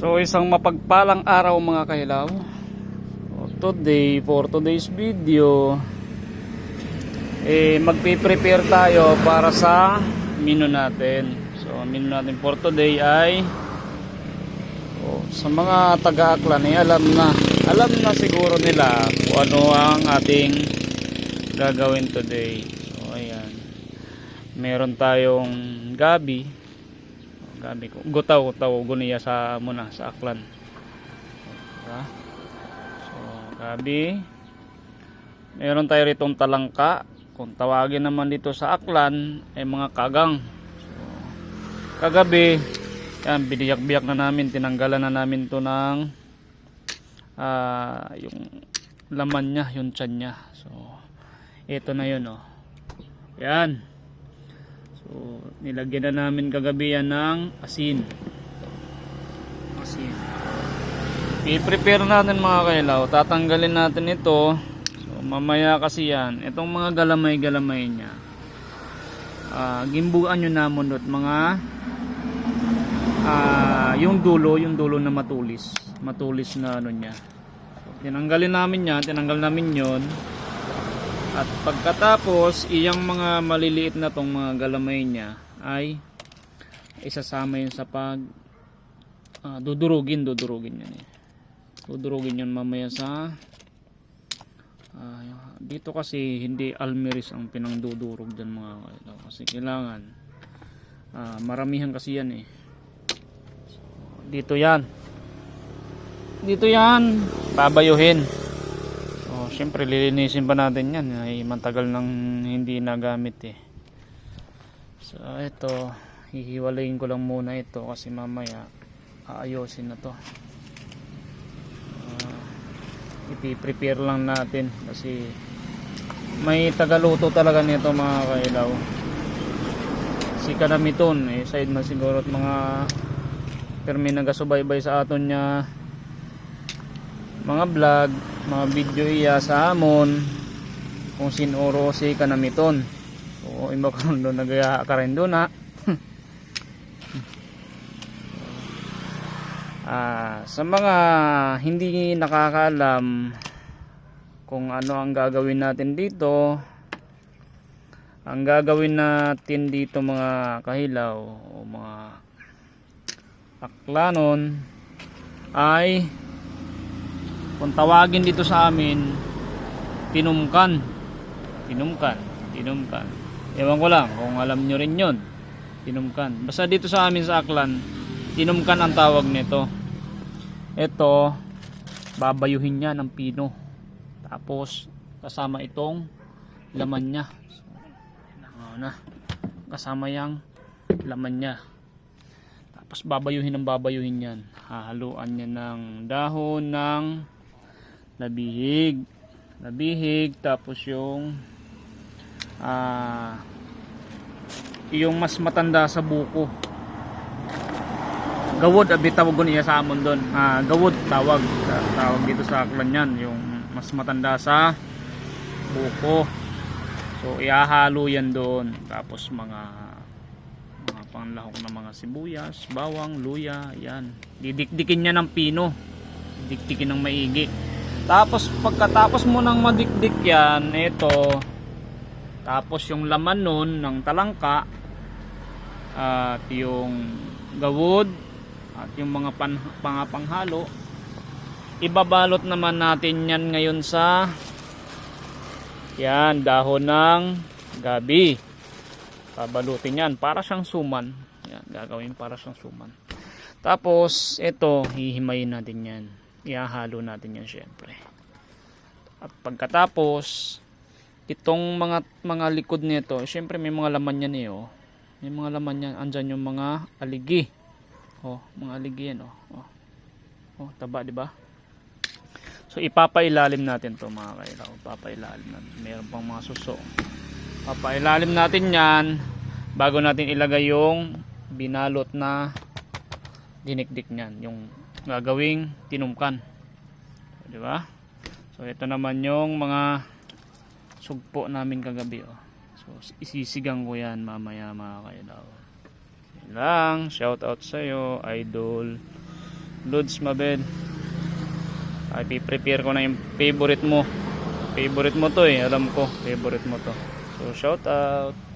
So isang mapagpalang araw mga kahilaw. Today, for today's video, magpe-prepare tayo para sa menu natin. So menu natin for today ay sa mga taga-Aklan alam na siguro nila kung ano ang ating gagawin today. So ayan, meron tayong gabi, gutaw guniya sa muna sa Aklan. Diba? So gabi, meron tayo ritong talangka, kung tawagin naman dito sa Aklan ay mga kagang. So kagabi yan, biniyak-biyak na namin, tinanggalan na namin to ng yung laman niya, yung tiyan niya. So ito na yun, oh. Yan. So nilagyan na namin kagabi yan ng asin. I-prepare natin mga kailaw, tatanggalin natin ito. So mamaya kasi yan, itong mga galamay niya, gimbuan nyo namon dot mga yung dulo na matulis na ano niya. So, tinanggal namin yon. At pagkatapos iyang mga maliliit na tong mga galamay niya ay isasama yun sa pag dudurugin yan dudurugin yun mamaya sa dito kasi hindi almiris ang pinangdudurog dyan mga kailaw, kasi kailangan maramihan kasi yan dito yan babayuhin. So syempre lilinisin pa natin yan, ay matagal nang hindi nagamit So ito, hihiwalayin ko lang muna ito kasi mamaya aayusin na to. Ipi-prepare lang natin kasi may tagaluto talaga nito mga kailaw, si Kanamiton side man siguro at mga permi nagasubaybay sa aton niya mga vlog, mga video iya sa amon kung sinuro si Kanamiton. So imo karon do nagaya ka rin do na. Sa mga hindi nakakaalam kung ano ang gagawin natin dito, ang gagawin natin dito mga kahilaw o mga Aklanon ay kung tawagin dito sa amin tinumkan. Ewan ko lang kung alam nyo rin yun, tinumkan. Basta dito sa amin sa Aklan, tinumkan ang tawag nito. Ito, babayuhin niya ng pino, tapos kasama itong laman niya. Kasama yung laman niya. Tapos babayuhin yan. Hahaluan niya ng dahon ng labihig, tapos yung mas matanda sa buko. Gawod abi tawag niya sa amon doon. Gawod tawag dito sa Aklan yan, yung mas matanda sa buko. So ihahalo yan doon, tapos mga panglahok na mga sibuyas, bawang, luya, yan. Didikdikin niya ng pino. Didikdikin ng maigi. Tapos pagkatapos mo nang madikdik yan, ito, tapos yung laman nun ng talangka at yung gawod at yung mga panghalo, ibabalot naman natin yan ngayon sa yan, dahon ng gabi. Babalutin yan para siyang suman. Yan, gagawin para siyang suman. Tapos ito, hihimayin natin yan, ihahalo natin yan syempre. At pagkatapos itong mga likod nito, syempre may mga laman yan may mga laman yan. Andyan yung mga aligi, mga aligi yan taba, diba? So ipapailalim natin to mga kailaw, papailalim natin. Meron pang mga suso, papailalim natin yan bago natin ilagay yung binalot na dinikdik niyan, yung gagawing tinumkan, di ba? So ito naman yung mga sugpo namin kagabi so isisigang ko yan mamaya mga kailaw. Lang, shout out sa iyo idol Lods Mabel. Ay, prepare ko na yung favorite mo. Favorite mo to eh, alam ko. Favorite mo to. So, shout out.